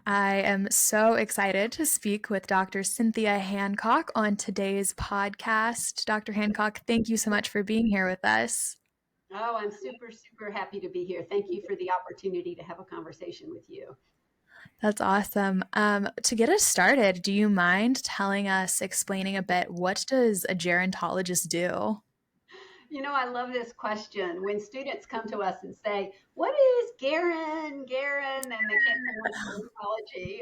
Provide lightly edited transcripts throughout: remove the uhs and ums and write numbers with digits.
I am so excited to speak with Dr. Cynthia Hancock on today's podcast. Dr. Hancock, thank you so much for being here with us. Oh, I'm super, super happy to be here. Thank you for the opportunity to have a conversation with you. That's awesome. To get us started, do you mind telling us, explaining a bit, what does a gerontologist do? I love this question. When students come to us and say, "What is Garen?" and they can't say what gerontology.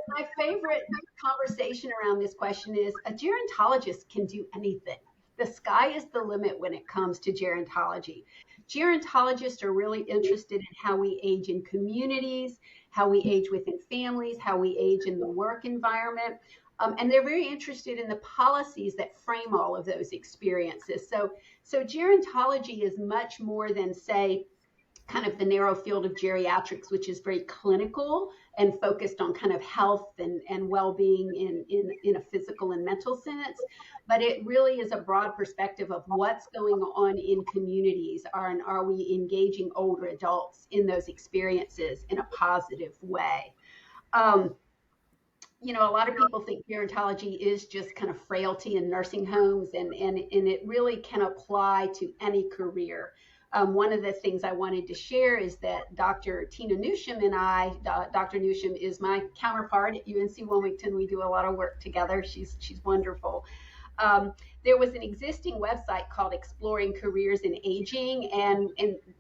My favorite conversation around this question is a gerontologist can do anything. The sky is the limit when it comes to gerontology. Gerontologists are really interested in how we age in communities, how we age within families, how we age in the work environment. And they're very interested in the policies that frame all of those experiences. So gerontology is much more than, say, kind of the narrow field of geriatrics, which is very clinical and focused on kind of health and well-being in a physical and mental sense. But it really is a broad perspective of what's going on in communities. Are we engaging older adults in those experiences in a positive way? Um, a lot of people think gerontology is just kind of frailty in nursing homes, and it really can apply to any career. One of the things I wanted to share is that Dr. Tina Newsham and Dr. Newsham is my counterpart at UNC Wilmington. We do a lot of work together. She's wonderful. Um, there was an existing website called Exploring Careers in Aging, and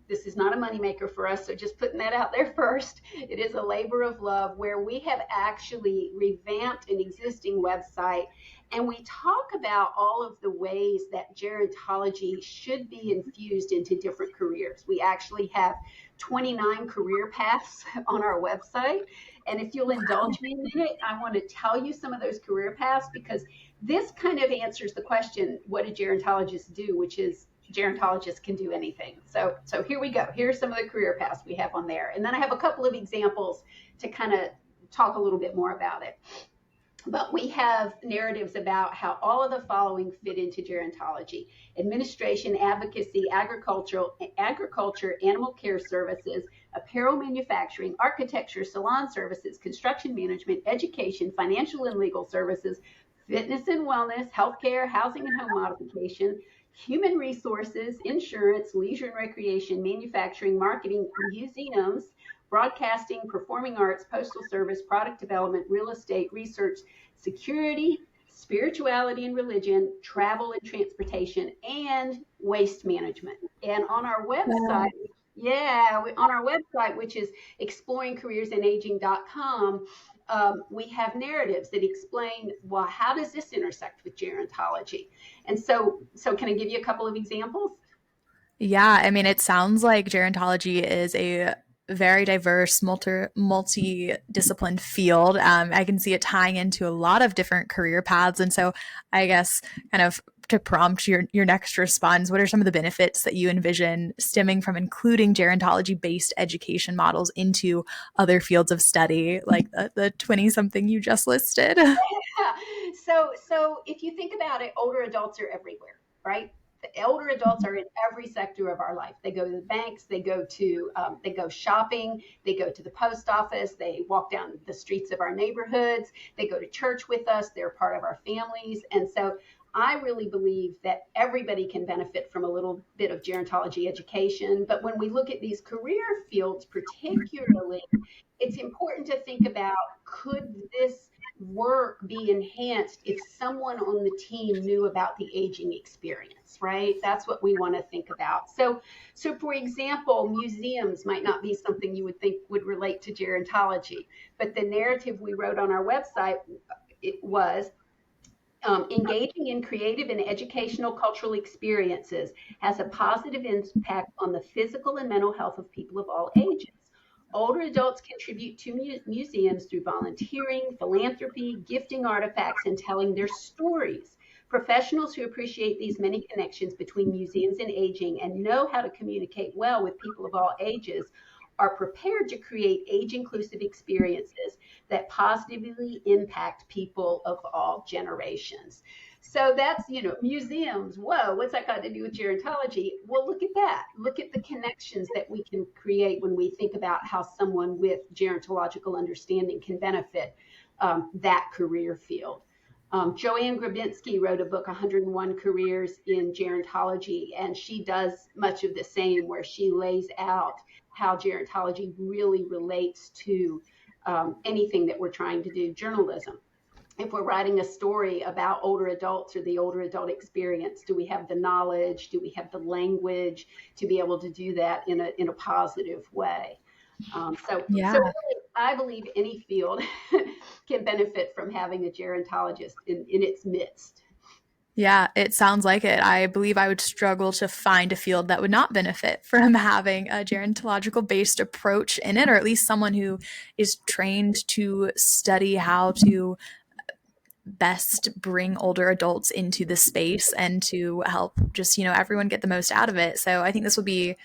this is not a moneymaker for us, so just putting that out there first. It is a labor of love where we have actually revamped an existing website, and we talk about all of the ways that gerontology should be infused into different careers. We actually have 29 career paths on our website. And if you'll indulge me a minute, I want to tell you some of those career paths because this kind of answers the question, what do gerontologists do? Which is gerontologists can do anything. So here we go. Here's some of the career paths we have on there. And then I have a couple of examples to kind of talk a little bit more about it. But we have narratives about how all of the following fit into gerontology: administration, advocacy, agriculture, animal care services, apparel manufacturing, architecture, salon services, construction management, education, financial and legal services, fitness and wellness, healthcare, housing and home modification, human resources, insurance, leisure and recreation, manufacturing, marketing, museums, broadcasting, performing arts, postal service, product development, real estate, research, security, spirituality and religion, travel and transportation, and waste management. And on our website, Wow. on our website, which is exploringcareersinaging.com, we have narratives that explain, well, how does this intersect with gerontology? And so can I give you a couple of examples? Yeah, I mean, it sounds like gerontology is a very diverse, multi-disciplined field. I can see it tying into a lot of different career paths, and so I guess kind of to prompt your next response, what are some of the benefits that you envision stemming from including gerontology-based education models into other fields of study, like the 20 something you just listed? So if you think about it, older adults are everywhere, right? The older adults are in every sector of our life. They go to the banks, they go shopping, they go to the post office, they walk down the streets of our neighborhoods, they go to church with us, they're part of our families. And so I really believe that everybody can benefit from a little bit of gerontology education. But when we look at these career fields, particularly, it's important to think about, could this work be enhanced if someone on the team knew about the aging experience, right? That's what we want to think about. So for example, museums might not be something you would think would relate to gerontology, but the narrative we wrote on our website, it was engaging in creative and educational cultural experiences has a positive impact on the physical and mental health of people of all ages. Older adults contribute to museums through volunteering, philanthropy, gifting artifacts, and telling their stories. Professionals who appreciate these many connections between museums and aging and know how to communicate well with people of all ages are prepared to create age inclusive experiences that positively impact people of all generations. So that's, museums. Whoa, what's that got to do with gerontology? Well, look at that. Look at the connections that we can create when we think about how someone with gerontological understanding can benefit that career field. Joanne Grabinski wrote a book, 101 Careers in Gerontology, and she does much of the same, where she lays out how gerontology really relates to anything that we're trying to do, journalism. If we're writing a story about older adults or the older adult experience, do we have the knowledge? Do we have the language to be able to do that in a positive way? So Yeah. really, I believe any field can benefit from having a gerontologist in its midst. Yeah, it sounds like it. I believe I would struggle to find a field that would not benefit from having a gerontological based approach in it, or at least someone who is trained to study how to best bring older adults into the space and to help just, everyone get the most out of it. So I think this will be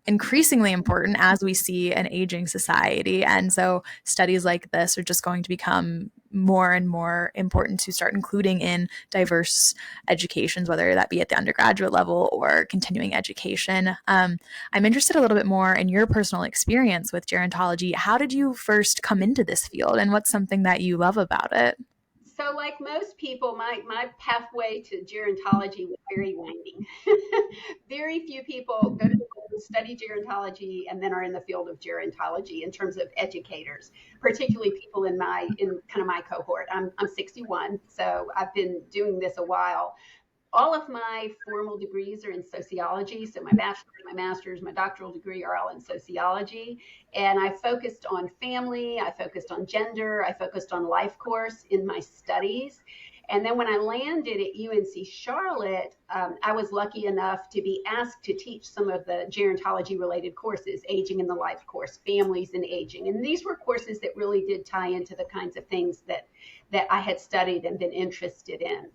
increasingly important as we see an aging society. And so studies like this are just going to become more and more important to start including in diverse educations, whether that be at the undergraduate level or continuing education. I'm interested a little bit more in your personal experience with gerontology. How did you first come into this field, and what's something that you love about it? So, like most people, my pathway to gerontology was very winding. Very few people go to study gerontology and then are in the field of gerontology in terms of educators, particularly people in kind of my cohort. I'm 61, so I've been doing this a while. All of my formal degrees are in sociology. So my bachelor's, my master's, my doctoral degree are all in sociology. And I focused on family, I focused on gender, I focused on life course in my studies. And then when I landed at UNC Charlotte, I was lucky enough to be asked to teach some of the gerontology related courses, aging in the life course, families and aging. And these were courses that really did tie into the kinds of things that I had studied and been interested in.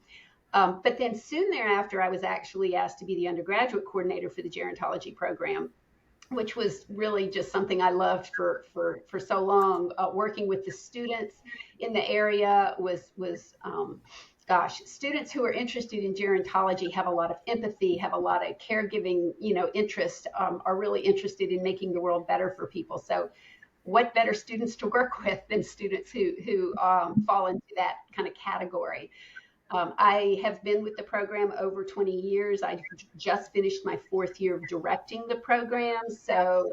But then soon thereafter, I was actually asked to be the undergraduate coordinator for the gerontology program, which was really just something I loved for so long. Working with the students in the area gosh, students who are interested in gerontology have a lot of empathy, have a lot of caregiving, interest, are really interested in making the world better for people. So what better students to work with than students who fall into that kind of category? I have been with the program over 20 years. I just finished my fourth year of directing the program. So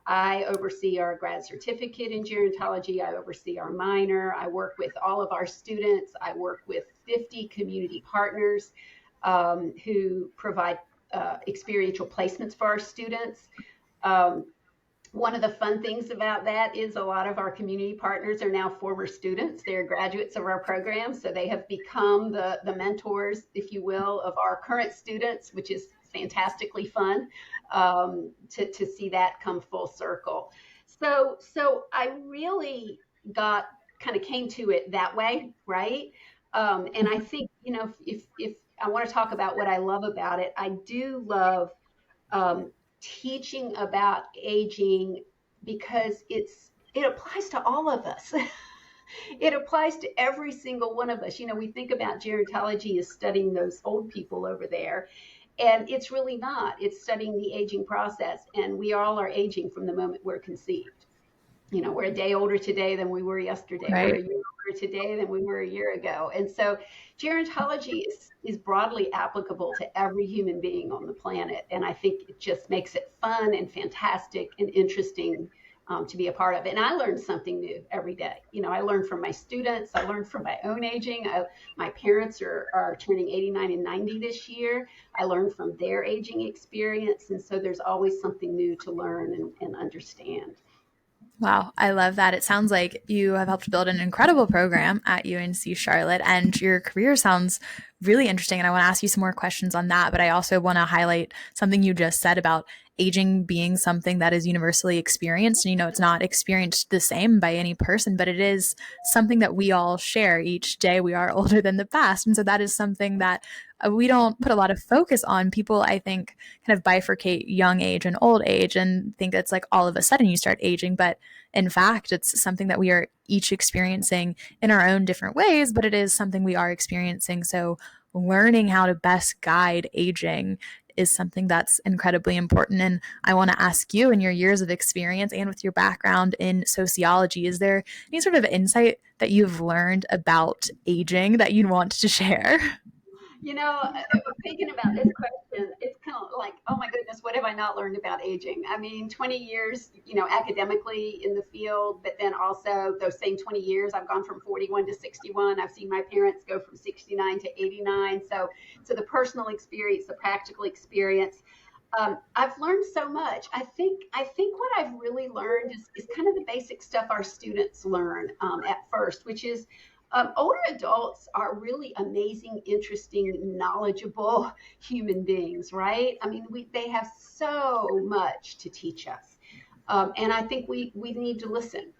I oversee our grad certificate in gerontology. I oversee our minor. I work with all of our students. I work with 50 community partners who provide experiential placements for our students. Um, One of the fun things about that is a lot of our community partners are now former students. They're graduates of our program, so they have become the mentors, if you will, of our current students, which is fantastically fun to see that come full circle. So I really came to it that way, right? And I think, if I want to talk about what I love about it, I do love um, teaching about aging because it applies to all of us. It applies to every single one of us. We think about gerontology as studying those old people over there, and it's really not. It's studying the aging process, and we all are aging from the moment we're conceived. We're a day older today than we were yesterday. We're a Right. year older today than we were a year ago. And so gerontology is broadly applicable to every human being on the planet. And I think it just makes it fun and fantastic and interesting to be a part of. And I learn something new every day. I learn from my students. I learn from my own aging. My parents are turning 89 and 90 this year. I learn from their aging experience. And so there's always something new to learn and understand. Wow, I love that. It sounds like you have helped build an incredible program at UNC Charlotte, and your career sounds really interesting. And I want to ask you some more questions on that, but I also want to highlight something you just said about aging being something that is universally experienced. And, it's not experienced the same by any person, but it is something that we all share. Each day we are older than the past. And so that is something that we don't put a lot of focus on. People, I think, kind of bifurcate young age and old age and think it's like all of a sudden you start aging. But in fact, it's something that we are each experiencing in our own different ways, but it is something we are experiencing. So learning how to best guide aging is something that's incredibly important. And I want to ask you, in your years of experience and with your background in sociology, is there any sort of insight that you've learned about aging that you'd want to share? Thinking about this question, it's kind of like, oh my goodness, what have I not learned about aging? I mean, 20 years, academically in the field, but then also those same 20 years, I've gone from 41 to 61. I've seen my parents go from 69 to 89. So the personal experience, the practical experience, I've learned so much. I think what I've really learned is kind of the basic stuff our students learn at first, which is older adults are really amazing, interesting, knowledgeable human beings, right? I mean, they have so much to teach us. And I think we need to listen.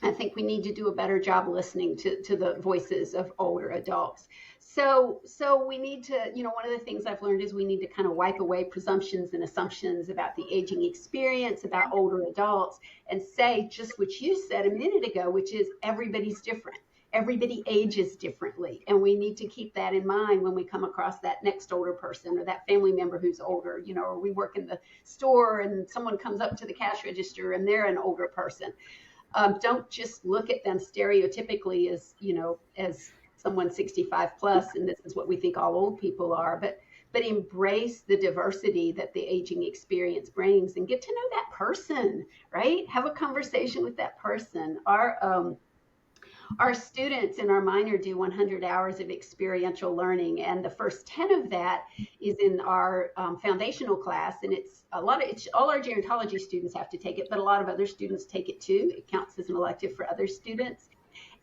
I think we need to do a better job listening to the voices of older adults. So we need to, one of the things I've learned is we need to kind of wipe away presumptions and assumptions about the aging experience, about older adults, and say just what you said a minute ago, which is everybody's different. Everybody ages differently. And we need to keep that in mind when we come across that next older person or that family member who's older, or we work in the store and someone comes up to the cash register and they're an older person. Don't just look at them stereotypically as someone 65 plus, and this is what we think all old people are, but embrace the diversity that the aging experience brings and get to know that person, right? Have a conversation with that person. Our students in our minor do 100 hours of experiential learning, and the first 10 of that is in our foundational class, and it's all our gerontology students have to take it, but a lot of other students take it too. It counts as an elective for other students.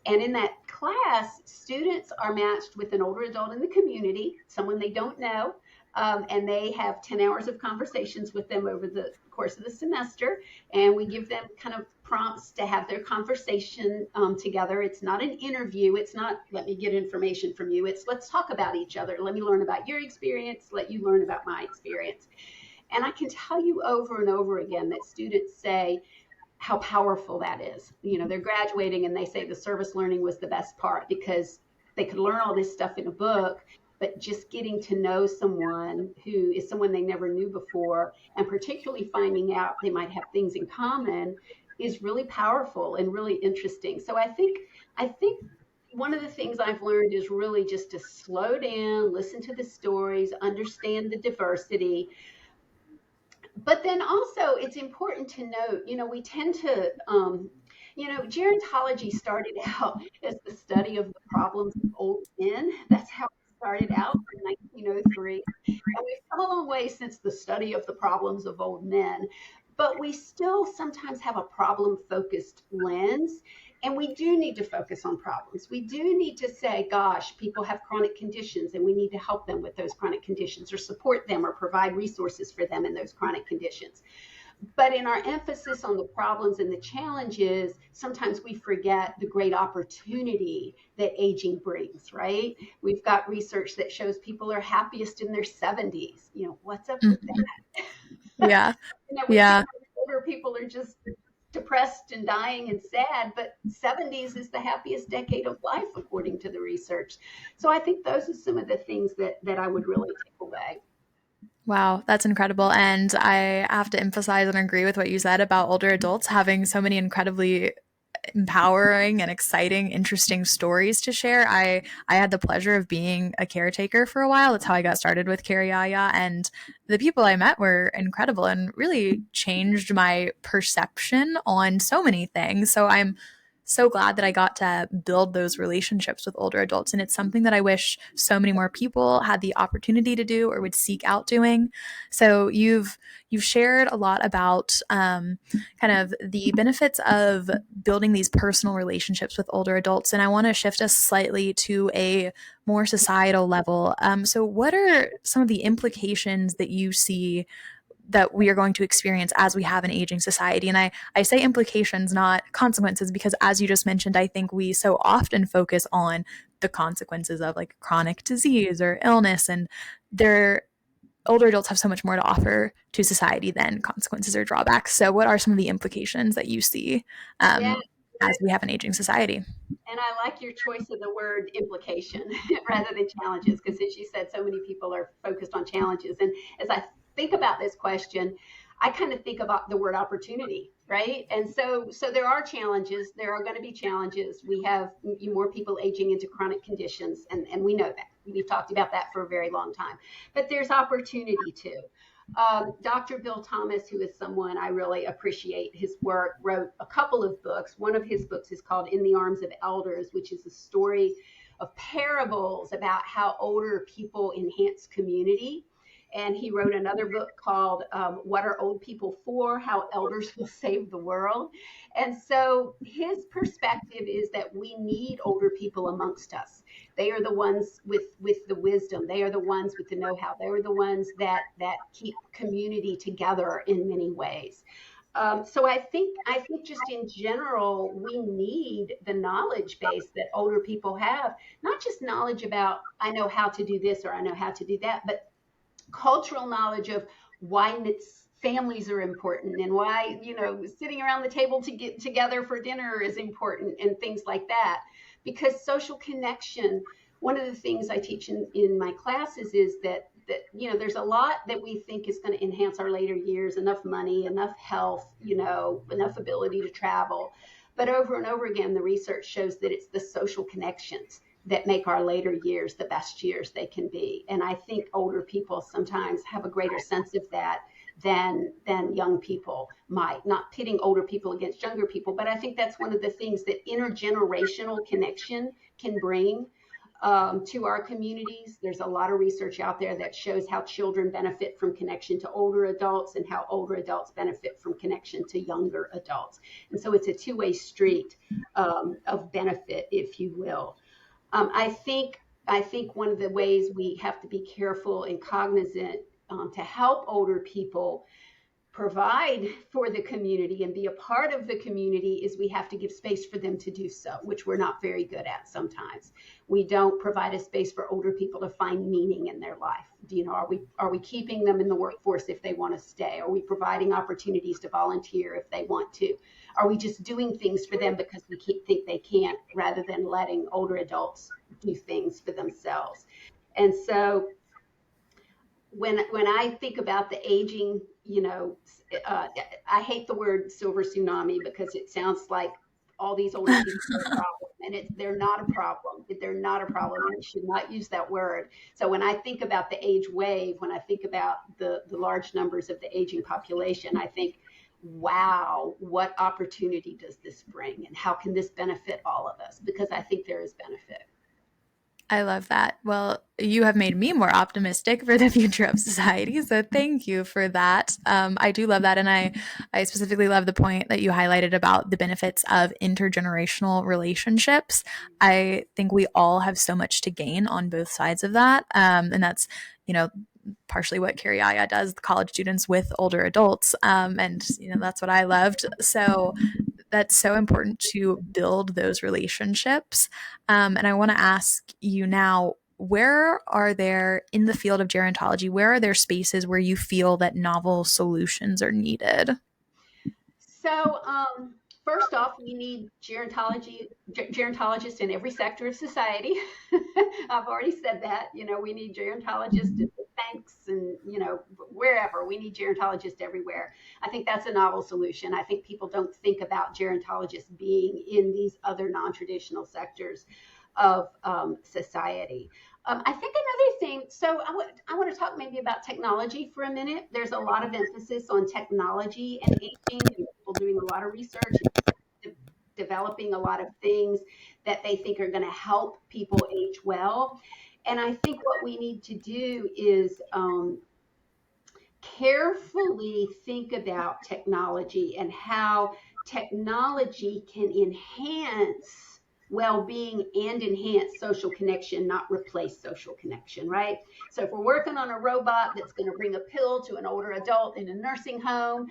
And in that class, students are matched with an older adult in the community, someone they don't know, and they have 10 hours of conversations with them over the course of the semester. And we give them kind of prompts to have their conversation together. It's not an interview. It's not, let me get information from you. It's, let's talk about each other. Let me learn about your experience. Let you learn about my experience. And I can tell you over and over again that students say how powerful that is. They're graduating and they say the service learning was the best part because they could learn all this stuff in a book, but just getting to know someone who is someone they never knew before, and particularly finding out they might have things in common, is really powerful and really interesting. So I think one of the things I've learned is really just to slow down, listen to the stories, understand the diversity. But then also it's important to note, we tend to, gerontology started out as the study of the problems of old men. That's how it started out in 1903. And we've come a long way since the study of the problems of old men. But we still sometimes have a problem focused lens. And we do need to focus on problems. We do need to say, gosh, people have chronic conditions and we need to help them with those chronic conditions or support them or provide resources for them in those chronic conditions. But in our emphasis on the problems and the challenges, sometimes we forget the great opportunity that aging brings, right? We've got research that shows people are happiest in their 70s. What's up with Mhm. that? Yeah. We think Yeah. older people are just depressed and dying and sad, but 70s is the happiest decade of life, according to the research. So I think those are some of the things that I would really take away. Wow, that's incredible. And I have to emphasize and agree with what you said about older adults having so many incredibly empowering and exciting, interesting stories to share. I had the pleasure of being a caretaker for a while. That's how I got started with Care Yaya, and the people I met were incredible and really changed my perception on so many things. So I'm so glad that I got to build those relationships with older adults. And it's something that I wish so many more people had the opportunity to do or would seek out doing. So you've shared a lot about kind of the benefits of building these personal relationships with older adults. And I want to shift us slightly to a more societal level. So what are some of the implications that you see that we are going to experience as we have an aging society. And I say implications, not consequences, because as you just mentioned, I think we so often focus on the consequences of like chronic disease or illness, and their older adults have so much more to offer to society than consequences or drawbacks. So, what are some of the implications that you see Yeah. as we have an aging society? And I like your choice of the word implication rather than challenges, because as you said, so many people are focused on challenges. And as I think about this question, I kind of think about the word opportunity, right? And so there are challenges. There are going to be challenges. We have more people aging into chronic conditions, and we know that. We've talked about that for a very long time. But there's opportunity too. Dr. Bill Thomas, who is someone I really appreciate his work, wrote a couple of books. One of his books is called In the Arms of Elders, which is a story of parables about how older people enhance community. And he wrote another book called What Are Old People For? How Elders Will Save the World. And so his perspective is that we need older people amongst us. They are the ones with the wisdom. They are the ones with the know-how. They are the ones that keep community together in many ways. So I think just in general, we need the knowledge base that older people have, not just knowledge about I know how to do this or I know how to do that, but cultural knowledge of why families are important and why sitting around the table to get together for dinner is important and things like that, because social connection, one of the things I teach in my classes is that there's a lot that we think is going to enhance our later years, enough money, enough health, enough ability to travel, but over and over again the research shows that it's the social connections that make our later years the best years they can be. And I think older people sometimes have a greater sense of that than young people might. Not pitting older people against younger people, but I think that's one of the things that intergenerational connection can bring to our communities. There's a lot of research out there that shows how children benefit from connection to older adults and how older adults benefit from connection to younger adults. And so it's a two-way street of benefit, if you will. I think one of the ways we have to be careful and cognizant to help older people provide for the community and be a part of the community is we have to give space for them to do so, which we're not very good at sometimes. We don't provide a space for older people to find meaning in their life. Are we keeping them in the workforce if they want to stay? Are we providing opportunities to volunteer if they want to? Are we just doing things for them because we think they can't, rather than letting older adults do things for themselves? And so when I think about the aging, uh, I hate the word silver tsunami because it sounds like all these older people are a problem, and they're not a problem. They're not a problem, and we should not use that word. So when I think about the age wave, when I think about the large numbers of the aging population, I think, wow, what opportunity does this bring, and how can this benefit all of us? Because I think there is benefit. I love that. Well, you have made me more optimistic for the future of society. So thank you for that. I do love that. And I specifically love the point that you highlighted about the benefits of intergenerational relationships. I think we all have so much to gain on both sides of that. And that's, you know, partially what Carrie does, the college students with older adults. And, that's what I loved. So that's so important to build those relationships. And I want to ask you now, where are there in the field of gerontology, where are there spaces where you feel that novel solutions are needed? So, first off, we need gerontologists in every sector of society. I've already said that. We need gerontologists at the banks and, wherever. We need gerontologists everywhere. I think that's a novel solution. I think people don't think about gerontologists being in these other non-traditional sectors of society. I think another thing, so I want to talk maybe about technology for a minute. There's a lot of emphasis on technology and aging, and people doing a lot of research and developing a lot of things that they think are going to help people age well. And I think what we need to do is carefully think about technology and how technology can enhance well-being and enhance social connection, not replace social connection, right? So if we're working on a robot that's going to bring a pill to an older adult in a nursing home,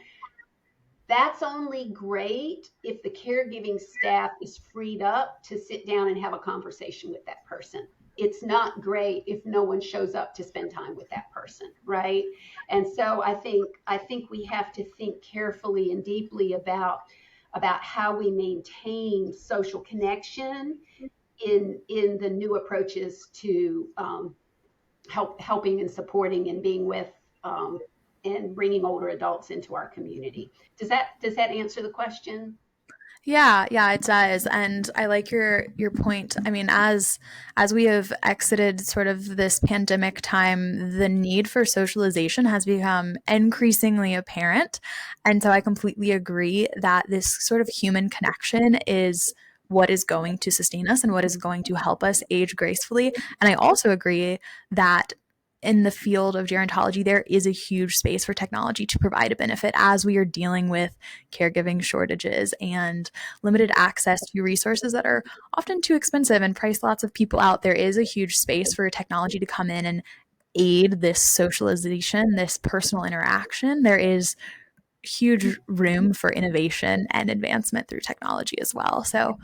that's only great if the caregiving staff is freed up to sit down and have a conversation with that person. It's not great if no one shows up to spend time with that person, right? And so I think we have to think carefully and deeply about how we maintain social connection in the new approaches to helping and supporting and being with and bringing older adults into our community. Does that answer the question? Yeah, it does. And I like your point. I mean, as we have exited sort of this pandemic time, the need for socialization has become increasingly apparent. And so I completely agree that this sort of human connection is what is going to sustain us and what is going to help us age gracefully. And I also agree that in the field of gerontology, there is a huge space for technology to provide a benefit as we are dealing with caregiving shortages and limited access to resources that are often too expensive and price lots of people out. There is a huge space for technology to come in and aid this socialization, this personal interaction. There is huge room for innovation and advancement through technology as well. So,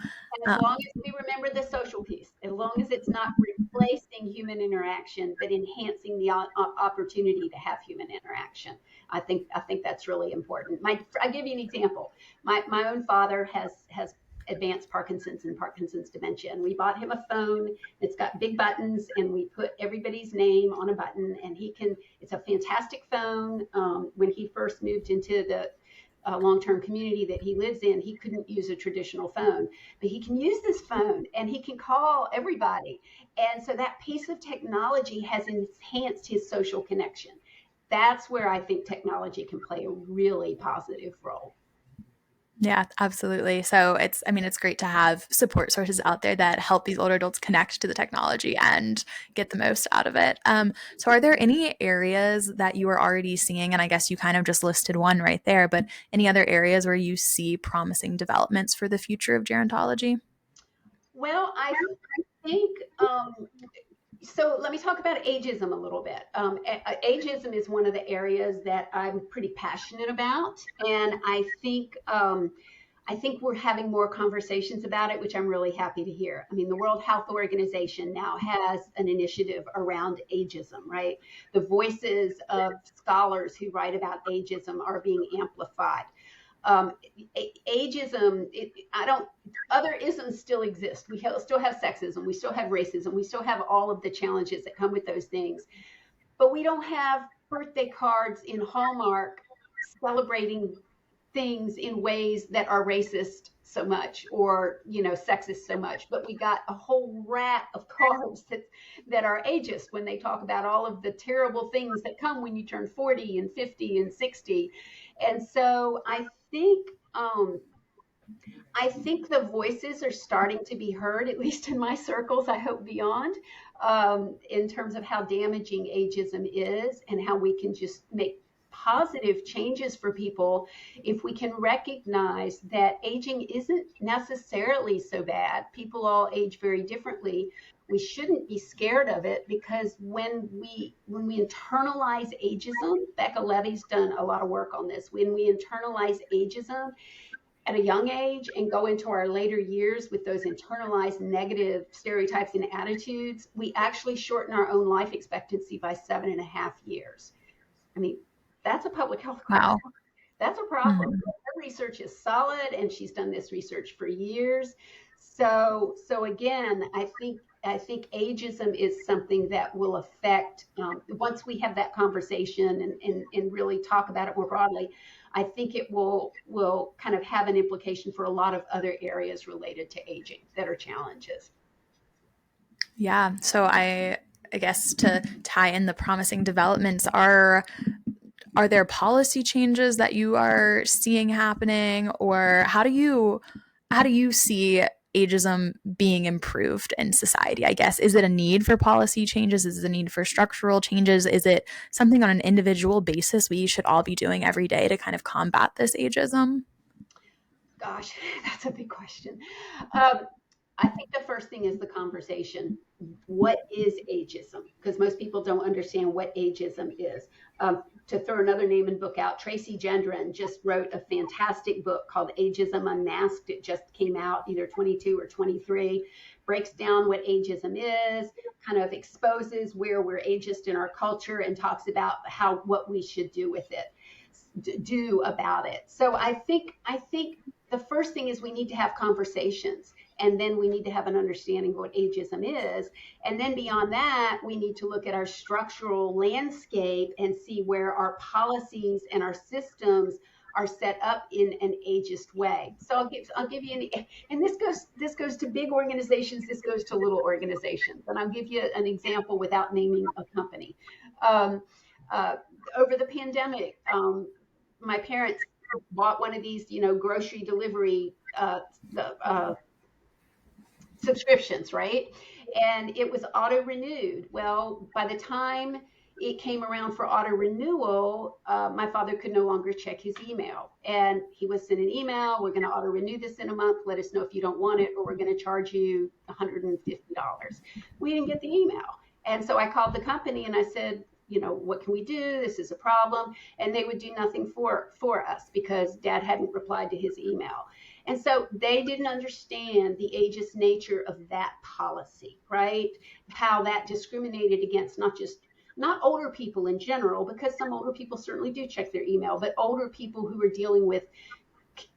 And as long as we remember the social piece, as long as it's not replacing human interaction, but enhancing the opportunity to have human interaction, I think that's really important. I'll give you an example. My own father has advanced Parkinson's and Parkinson's dementia, and we bought him a phone. It's got big buttons, and we put everybody's name on a button, and he can. It's a fantastic phone. When he first moved into the long-term community that he lives in, he couldn't use a traditional phone, but he can use this phone and he can call everybody. And so that piece of technology has enhanced his social connection. That's where I think technology can play a really positive role. yeah, absolutely. So I mean, it's great to have support sources out there that help these older adults connect to the technology and get the most out of it. So are there any areas that you are already seeing, and I guess you kind of just listed one right there, but any other areas where you see promising developments for the future of gerontology? Well, I think so. Let me talk about ageism a little bit. Ageism is one of the areas that I'm pretty passionate about, and I think we're having more conversations about it, which I'm really happy to hear. I mean, the World Health Organization now has an initiative around ageism, right? The voices of scholars who write about ageism are being amplified. um, Ageism, I don't, other isms still exist. Still have sexism, we still have racism, we still have all of the challenges that come with those things, but we don't have birthday cards in Hallmark celebrating things in ways that are racist so much or sexist so much, but we got a whole rat of cards that are ageist when they talk about all of the terrible things that come when you turn 40 and 50 and 60. And so think um, I think the voices are starting to be heard, at least in my circles, I hope beyond, in terms of how damaging ageism is and how we can just make positive changes for people if we can recognize that aging isn't necessarily so bad. People all age very differently. We shouldn't be scared of it because when we internalize ageism, Becca Levy's done a lot of work on this. When we internalize ageism, at a young age and go into our later years with those internalized negative stereotypes and attitudes, we actually shorten our own life expectancy by 7.5 years. I mean, that's a public health crisis. Wow. That's a problem. Mhm. Her research is solid, and she's done this research for years. So again, I think ageism is something that will affect once we have that conversation and really talk about it more broadly. I think it will kind of have an implication for a lot of other areas related to aging that are challenges. Yeah. So I guess to tie in the promising developments, are there policy changes that you are seeing happening, or how do you see ageism being improved in society? I guess, is it a need for policy changes? Is it a need for structural changes? Is it something on an individual basis we should all be doing every day to kind of combat this ageism? Gosh, that's a big question. Um, I think the first thing is the conversation. What is ageism? Because most people don't understand what ageism is. To throw another name and book out, Tracy Gendron just wrote a fantastic book called Ageism Unmasked. It just came out either 22 or 23, breaks down what ageism is, kind of exposes where we're ageist in our culture, and talks about how what we should do with it, do about it. So I think the first thing is we need to have conversations, and then we need to have an understanding of what ageism is, and then beyond that we need to look at our structural landscape and see where our policies and our systems are set up in an ageist way. So I'll give you and this goes to big organizations, this goes to little organizations, and I'll give you an example without naming a company. um, uh, Over the pandemic, my parents bought one of these, grocery delivery the subscriptions, right? And it was auto renewed. Well, by the time it came around for auto renewal, my father could no longer check his email. And he was sent an email: we're going to auto renew this in a month. Let us know if you don't want it, or we're going to charge you $150. We didn't get the email. And so I called the company and I said, what can we do? This is a problem. And they would do nothing for us because dad hadn't replied to his email. And so they didn't understand the ageist nature of that policy, right? How that discriminated against not older people in general, because some older people certainly do check their email, but older people who are dealing with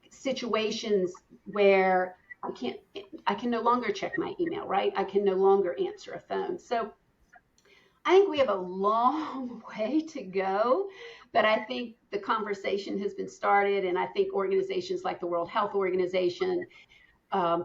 situations where I can no longer check my email, right? I can no longer answer a phone. So I think we have a long way to go, but I think the conversation has been started, and I think organizations like the World Health Organization,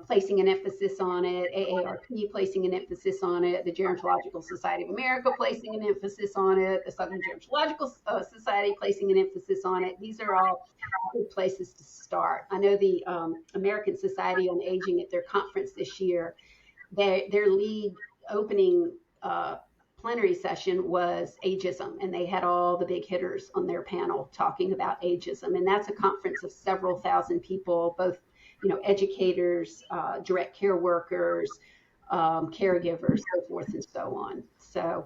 placing an emphasis on it, AARP placing an emphasis on it, the Gerontological Society of America placing an emphasis on it, the Southern Gerontological Society placing an emphasis on it. These are all good places to start. I know the American Society on Aging at their conference this year, their lead opening plenary session was ageism, and they had all the big hitters on their panel talking about ageism. And that's a conference of several thousand people, both educators, direct care workers, caregivers, so forth and so on. So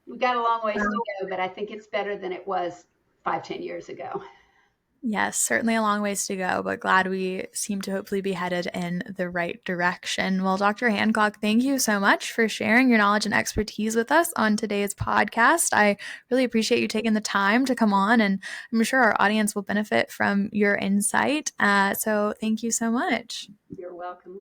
we've got a long ways to go, but I think it's better than it was 5, 10 years ago. Yes, certainly a long ways to go, but glad we seem to hopefully be headed in the right direction. Well, Dr. Hancock, thank you so much for sharing your knowledge and expertise with us on today's podcast. I really appreciate you taking the time to come on, and I'm sure our audience will benefit from your insight. So thank you so much. You're welcome.